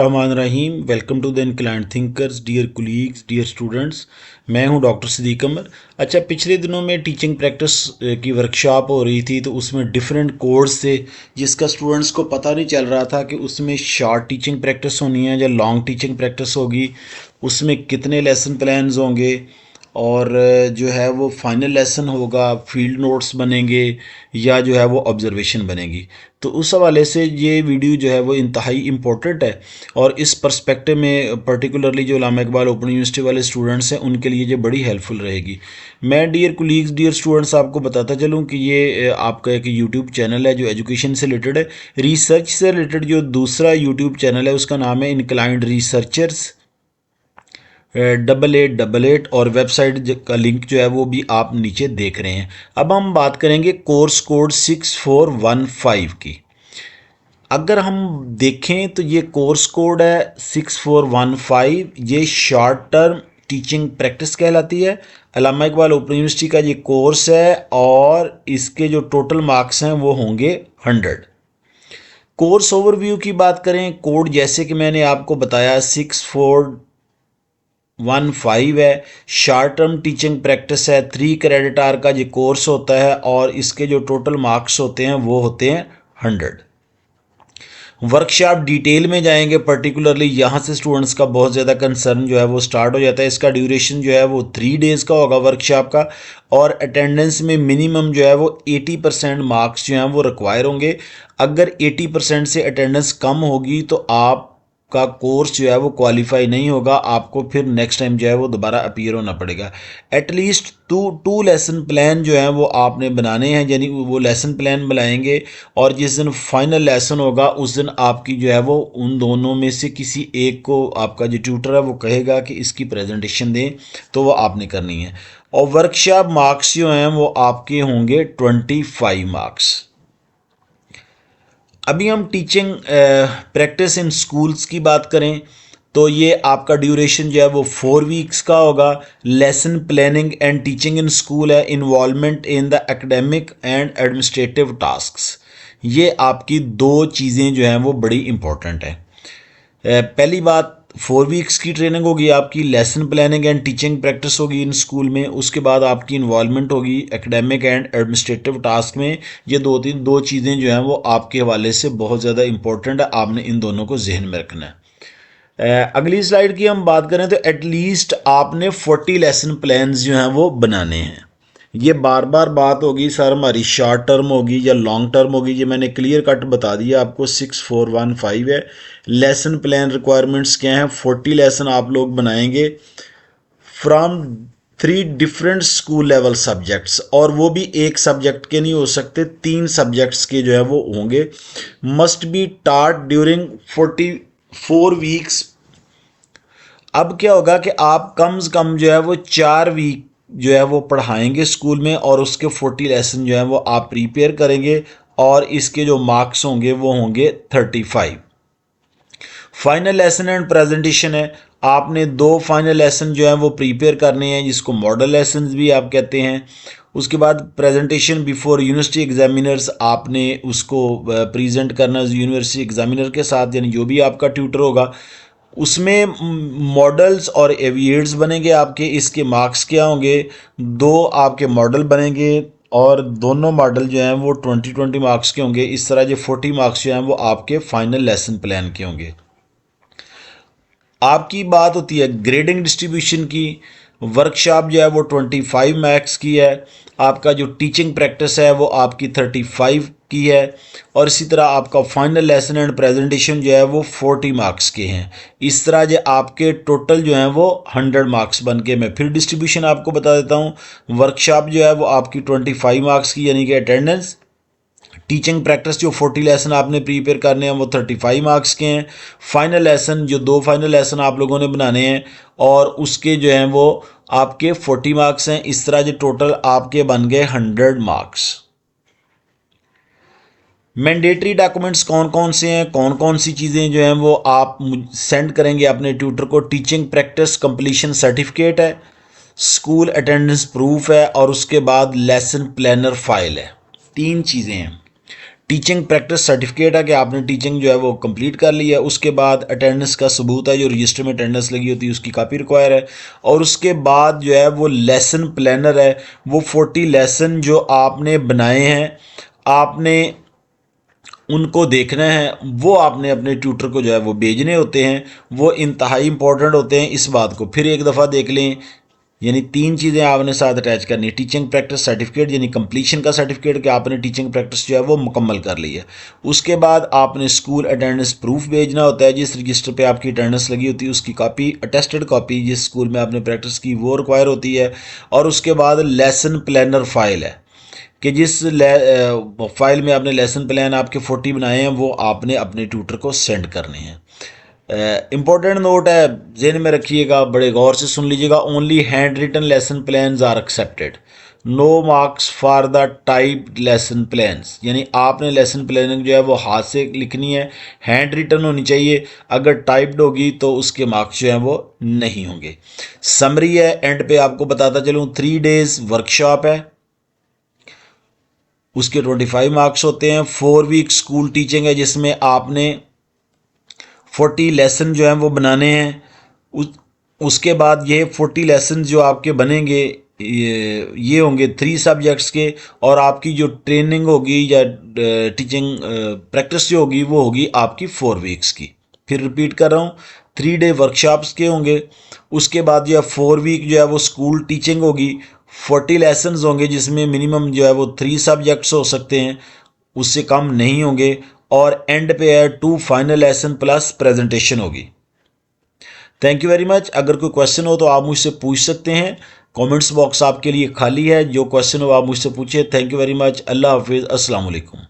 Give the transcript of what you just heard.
रहमान रहीम। Welcome to the inclined thinkers, dear colleagues, dear students. मैं हूं डॉक्टर सिद्दीक अमर। अच्छा, पिछले दिनों में टीचिंग प्रैक्टिस की वर्कशॉप हो रही थी, तो उसमें डिफरेंट कोर्स थे जिसका स्टूडेंट्स को पता नहीं चल रहा था कि उसमें शॉर्ट टीचिंग प्रैक्टिस होनी है या लॉन्ग टीचिंग प्रैक्टिस होगी, उसमें कितने लेसन प्लान्स होंगे और जो है वो फाइनल लेसन होगा, फील्ड नोट्स बनेंगे या जो है वो ऑब्जर्वेशन बनेगी। तो उस हवाले से ये वीडियो जो है वो इंतहाई इम्पोर्टेंट है और इस पर्सपेक्टिव में पर्टिकुलरली जो उल्लामा इकबाल ओपन यूनिवर्सिटी वाले स्टूडेंट्स हैं उनके लिए ये बड़ी हेल्पफुल रहेगी। मैं डियर कुलीग्स, डियर स्टूडेंट्स, आपको बताता चलूँ कि ये आपका एक यूट्यूब चैनल है जो एजुकेशन से रिलेटेड है। रिसर्च से रिलेटेड जो दूसरा यूट्यूब चैनल है उसका नाम है इनक्लाइंड रिसर्चर्स 8888, और वेबसाइट का लिंक जो है वो भी आप नीचे देख रहे हैं। अब हम बात करेंगे कोर्स कोड 6415 की। अगर हम देखें तो ये कोर्स कोड है 6415। ये शॉर्ट टर्म टीचिंग प्रैक्टिस कहलाती है। अल्लामा इकबाल ओपन यूनिवर्सिटी का ये कोर्स है और इसके जो टोटल मार्क्स हैं वो होंगे 100। कोर्स ओवरव्यू की बात करें, कोड जैसे कि मैंने आपको बताया 6415 है। शॉर्ट टर्म टीचिंग प्रैक्टिस है, 3 क्रेडिट आवर का ये कोर्स होता है और इसके जो टोटल मार्क्स होते हैं वो होते हैं 100। वर्कशॉप डिटेल में जाएंगे, पर्टिकुलरली यहाँ से स्टूडेंट्स का बहुत ज़्यादा कंसर्न जो है वो स्टार्ट हो जाता है। इसका ड्यूरेशन जो है वो 3 डेज़ का होगा वर्कशॉप का, और अटेंडेंस में मिनिमम जो है वो 80% मार्क्स जो हैं वो रिक्वायर होंगे। अगर 80% से अटेंडेंस कम होगी तो आप का कोर्स जो है वो क्वालिफाई नहीं होगा, आपको फिर नेक्स्ट टाइम जो है वो दोबारा अपीयर होना पड़ेगा। एटलीस्ट टू लेसन प्लान जो है वो आपने बनाने हैं, यानी वो लेसन प्लान बनाएंगे और जिस दिन फाइनल लेसन होगा उस दिन आपकी जो है वो उन दोनों में से किसी एक को आपका जो ट्यूटर है वो कहेगा कि इसकी प्रेजेंटेशन दें, तो वो आपने करनी है। और वर्कशॉप मार्क्स जो हैं वो आपके होंगे 25 मार्क्स। अभी हम टीचिंग प्रैक्टिस इन स्कूल्स की बात करें तो ये आपका ड्यूरेशन जो है वो 4 वीक्स का होगा। Lesson planning and teaching in school है, involvement in the academic and administrative tasks. ये आपकी 2 चीज़ें जो हैं वो बड़ी इंपॉर्टेंट हैं। पहली बात, 4 वीक्स की ट्रेनिंग होगी आपकी, lesson planning and teaching practice होगी इन स्कूल में। उसके बाद आपकी इन्वॉल्वमेंट होगी एकेडमिक एंड एडमिनिस्ट्रेटिव टास्क में। ये दो चीज़ें जो हैं वो आपके हवाले से बहुत ज़्यादा इंपॉर्टेंट है, आपने इन दोनों को जहन में रखना है। अगली स्लाइड की हम बात करें तो एटलीस्ट आपने 40 लेसन प्लान्स जो हैं वो बनाने हैं। ये बार बार बात होगी सर हमारी शॉर्ट टर्म होगी या लॉन्ग टर्म होगी, ये मैंने क्लियर कट बता दिया आपको। 6415 है। लेसन प्लान रिक्वायरमेंट्स क्या हैं? 40 लेसन आप लोग बनाएंगे from 3 different school level subjects, और वो भी एक सब्जेक्ट के नहीं हो सकते, 3 सब्जेक्ट्स के जो है वो होंगे। मस्ट बी टाट ड्यूरिंग 44 वीक्स। अब क्या होगा कि आप कम से कम जो है वो 4 वीक जो है वो पढ़ाएंगे स्कूल में, और उसके 40 लेसन जो है वो आप प्रिपेयर करेंगे और इसके जो मार्क्स होंगे वो होंगे 35। फाइनल लेसन एंड प्रेजेंटेशन है। आपने 2 फाइनल लेसन जो है वो प्रिपेयर करने हैं, जिसको मॉडल लेसन भी आप कहते हैं। उसके बाद प्रेजेंटेशन बिफोर यूनिवर्सिटी एग्जामिनर्स, आपने उसको प्रेजेंट करना यूनिवर्सिटी एग्जामिनर के साथ, यानी जो भी आपका ट्यूटर होगा उसमें मॉडल्स और एविएट्स बनेंगे आपके। इसके मार्क्स क्या होंगे? 2 आपके मॉडल बनेंगे और दोनों मॉडल जो हैं वो 20 मार्क्स के होंगे। इस तरह जो 40 मार्क्स जो हैं वो आपके फाइनल लेसन प्लान के होंगे। आपकी बात होती है ग्रेडिंग डिस्ट्रीब्यूशन की। वर्कशॉप जो है वो 25 मार्क्स की है। आपका जो टीचिंग प्रैक्टिस है वो आपकी 35 की है, और इसी तरह आपका फाइनल लेसन एंड प्रेजेंटेशन जो है वो 40 मार्क्स के हैं। इस तरह जो आपके टोटल जो हैं वो 100 मार्क्स बन के, मैं फिर डिस्ट्रीब्यूशन आपको बता देता हूँ। वर्कशॉप जो है वो आपकी 25 मार्क्स की, यानी कि अटेंडेंस। टीचिंग प्रैक्टिस जो 40 लेसन आपने प्रिपेयर करने हैं वो 35 मार्क्स के हैं। फाइनल लेसन जो 2 फाइनल लेसन आप लोगों ने बनाने हैं और उसके जो हैं वो आपके 40 मार्क्स हैं। इस तरह जो टोटल आपके बन गए 100 मार्क्स। मैंडेटरी डॉक्यूमेंट्स कौन कौन से हैं, कौन कौन सी चीज़ें जो हैं वो आप सेंड करेंगे अपने ट्यूटर को? टीचिंग प्रैक्टिस कंप्लीशन सर्टिफिकेट है, स्कूल अटेंडेंस प्रूफ है, और उसके बाद लेसन प्लानर फाइल है। 3 चीज़ें हैं। टीचिंग प्रैक्टिस सर्टिफिकेट है कि आपने टीचिंग जो है वो कंप्लीट कर ली है। उसके बाद अटेंडेंस का सबूत है, जो रजिस्टर में अटेंडेंस लगी होती है उसकी कापी रिक्वायर है। और उसके बाद जो है वो लेसन प्लानर है, वो 40 लेसन जो आपने बनाए हैं आपने उनको देखना है, वो आपने अपने ट्यूटर को जो है वो भेजने होते हैं। वो इंतहाई इंपॉर्टेंट होते हैं, इस बात को फिर एक दफ़ा देख लें। यानी 3 चीज़ें आपने साथ अटैच करनी है। टीचिंग प्रैक्टिस सर्टिफिकेट यानी कंप्लीशन का सर्टिफिकेट कि आपने टीचिंग प्रैक्टिस जो है वो मुकम्मल कर ली है। उसके बाद आपने स्कूल अटेंडेंस प्रूफ भेजना होता है, जिस रजिस्टर पे आपकी अटेंडेंस लगी होती है उसकी कॉपी, अटेस्टेड कॉपी जिस स्कूल में आपने प्रैक्टिस की वो रिक्वायर होती है। और उसके बाद लेसन प्लानर फाइल है कि जिस फाइल में आपने लेसन प्लान आपके 40 बनाए हैं वो आपने अपने ट्यूटर को सेंड करने हैं। इम्पोर्टेंट नोट है, जेहन में रखिएगा, बड़े गौर से सुन लीजिएगा। Only handwritten lesson plans are accepted, no marks for the type lesson plans. यानी आपने लेसन प्लानिंग जो है वो हाथ से लिखनी है, हैंड रिटन होनी चाहिए। अगर टाइप्ड होगी तो उसके मार्क्स जो हैं वो नहीं होंगे। समरी है, एंड पे आपको बताता चलूँ, 3 डेज वर्कशॉप है, उसके 25 मार्क्स होते हैं। 4 वीक स्कूल टीचिंग है जिसमें आपने 40 लेसन जो हैं वो बनाने हैं। उसके बाद ये 40 लेसन जो आपके बनेंगे ये होंगे 3 सब्जेक्ट्स के। और आपकी जो ट्रेनिंग होगी या टीचिंग प्रैक्टिस जो होगी वो होगी आपकी 4 वीक्स की। फिर रिपीट कर रहा हूँ, 3 डे वर्कशॉप्स के होंगे। उसके बाद जो है 4 वीक जो है वो स्कूल टीचिंग होगी। 40 लेसन्स होंगे जिसमें मिनिमम जो है वो 3 सब्जेक्ट्स हो सकते हैं, उससे कम नहीं होंगे। और एंड पे है 2 फाइनल लेसन प्लस प्रेजेंटेशन होगी। Thank you very much. अगर कोई क्वेश्चन हो तो आप मुझसे पूछ सकते हैं, कमेंट्स बॉक्स आपके लिए खाली है, जो क्वेश्चन हो आप मुझसे पूछिए। Thank you very much. अल्लाह हाफिज़, अस्सलाम वालेकुम।